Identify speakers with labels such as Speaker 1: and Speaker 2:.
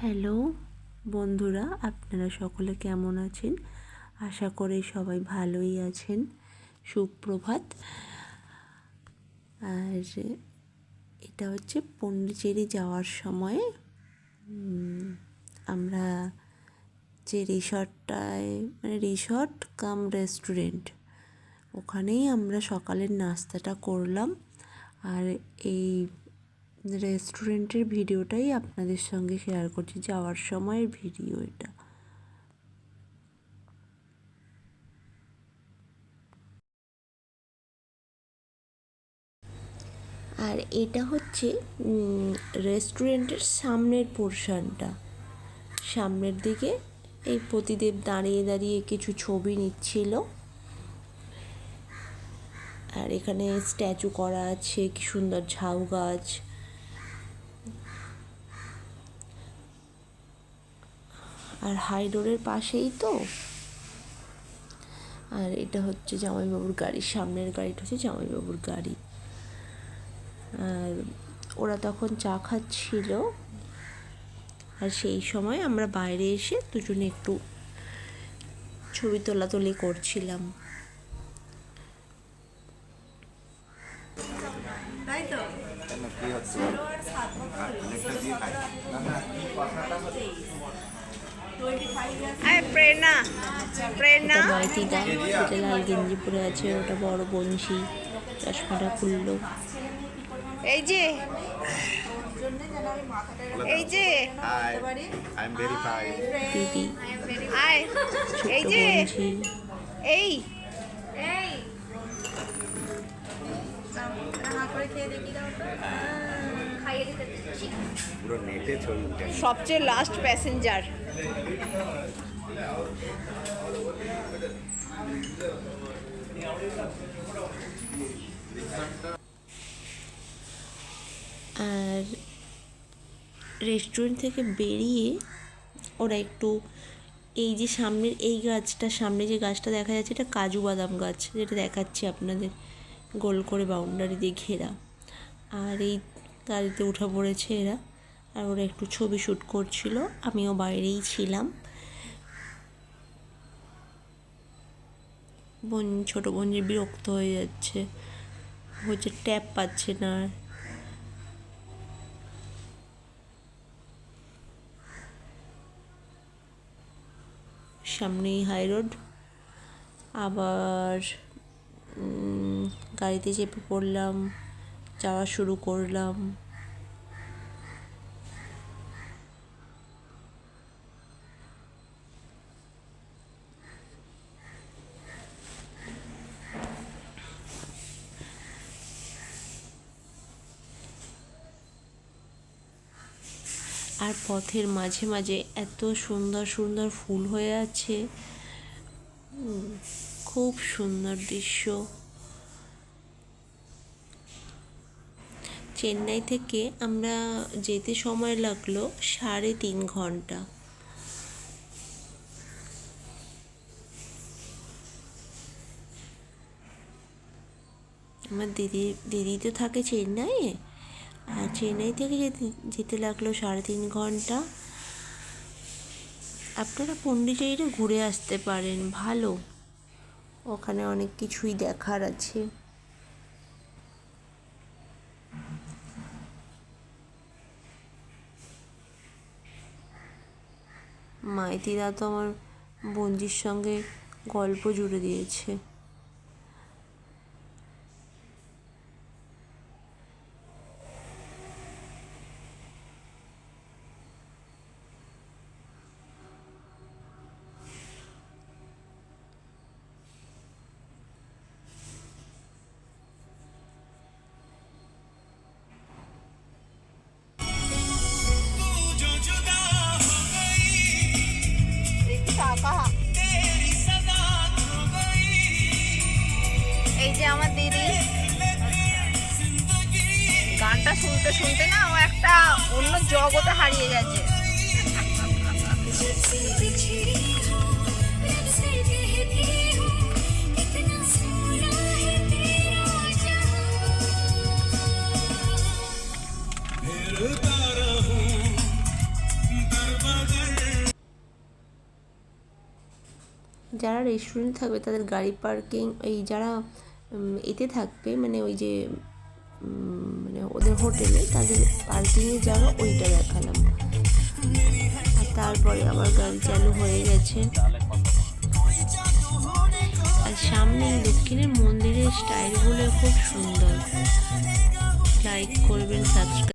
Speaker 1: Hello বন্ধুরা, আপনারা সকলে কেমন আছেন? আশা করি সবাই ভালোই আছেন। সুপ্রভাত। আর এটা হচ্ছে পন্ডিচেরি যাওয়ার সময় আমরা যে রিসর্টটায়, মানে রিসর্ট কাম রেস্টুরেন্ট, ওখানেই আমরা সকালের নাস্তাটা করলাম। আর এই রেস্টুরেন্টের ভিডিওটাই আপনাদের সঙ্গে শেয়ার করছি, যাওয়ার সময়ের ভিডিও এটা। আর এটা হচ্ছে রেস্টুরেন্টের সামনের পোর্শনটা। সামনের দিকে এই পতিদেব দাঁড়িয়ে দাঁড়িয়ে কিছু ছবি নিচ্ছিল। আর এখানে স্ট্যাচু করা আছে, কি সুন্দর ঝাউ গাছ। আর হাই রোডের পাশেই তো। আর এটা হচ্ছে জামাইবাবুর গাড়ি, সামনের গাড়িটা হচ্ছে জামাইবাবুর গাড়ি। আর ওরা তখন চা খাচ্ছিল, আর সেই সময় আমরা বাইরে এসে দুজনে একটু ছবি তোলাতুলি করছিলাম। মাইতি দা, যেটা লাল গেঞ্জি পরে আছে, ওটা বড় বংশী, চশমাটা খুললো।
Speaker 2: এই যে এই যে
Speaker 1: দিদি,
Speaker 2: এই
Speaker 1: ছোট্ট
Speaker 2: যে
Speaker 1: বংশী।
Speaker 2: এই সবচেয়ে লাস্ট প্যাসেঞ্জার।
Speaker 1: আর রেস্টুরেন্ট থেকে বেরিয়ে ওরা একটু এই যে সামনের এই গাছটা, সামনে যে গাছটা দেখা যাচ্ছে, এটা কাজু বাদাম গাছ, যেটা দেখাচ্ছি আপনাদের, গোল করে বাউন্ডারি দিয়ে ঘেরা। আর এই গাড়িতে উঠে পড়েছে এরা, আর ওরা একটু ছবি শ্যুট করছিল, আমিও বাইরেই ছিলাম। ছোটো বোন যে বিরক্ত হয়ে যাচ্ছে, হচ্ছে ট্যাপ পাচ্ছে না। সামনেই হাই রোড। আবার গাড়িতে চেপে পড়লাম, যাওয়া শুরু করলাম। আর পথের মাঝে মাঝে এত সুন্দর সুন্দর ফুল হয়ে আছে, খুব সুন্দর দৃশ্য। চেন্নাই থেকে আমরা যেতে সময় লাগলো 3.5 ঘন্টা। আমার দিদি তো থাকে চেন্নাইয়ে, আর চেন্নাই থেকে যেতে লাগলো 3.5 ঘন্টা। আপনারা পন্ডিচেরিতে ঘুরে আসতে পারেন, ভালো, ওখানে অনেক কিছুই দেখার আছে। মাইতিরা তো আমার বঞ্জির সঙ্গে গল্প জুড়ে দিয়েছে।
Speaker 2: এই যে আমার দিদি, গানটা শুনতে শুনতে না ও একটা অন্য জগতে হারিয়ে গেছে।
Speaker 1: যারা রেস্টুরেন্ট থাকবে তাদের গাড়ি পার্কিং, এই যারা এতে থাকবে মানে ওই যে মানে ওদের হোটেলে তাদের পার্কিংয়ের জায়গা ওইটা দেখালাম। আর তারপরে আবার গাড়ি চালু হয়ে গেছে। আর সামনে এই দক্ষিণের মন্দিরের স্টাইলগুলো খুব সুন্দর। লাইক করবেন, সাবস্ক্রাইব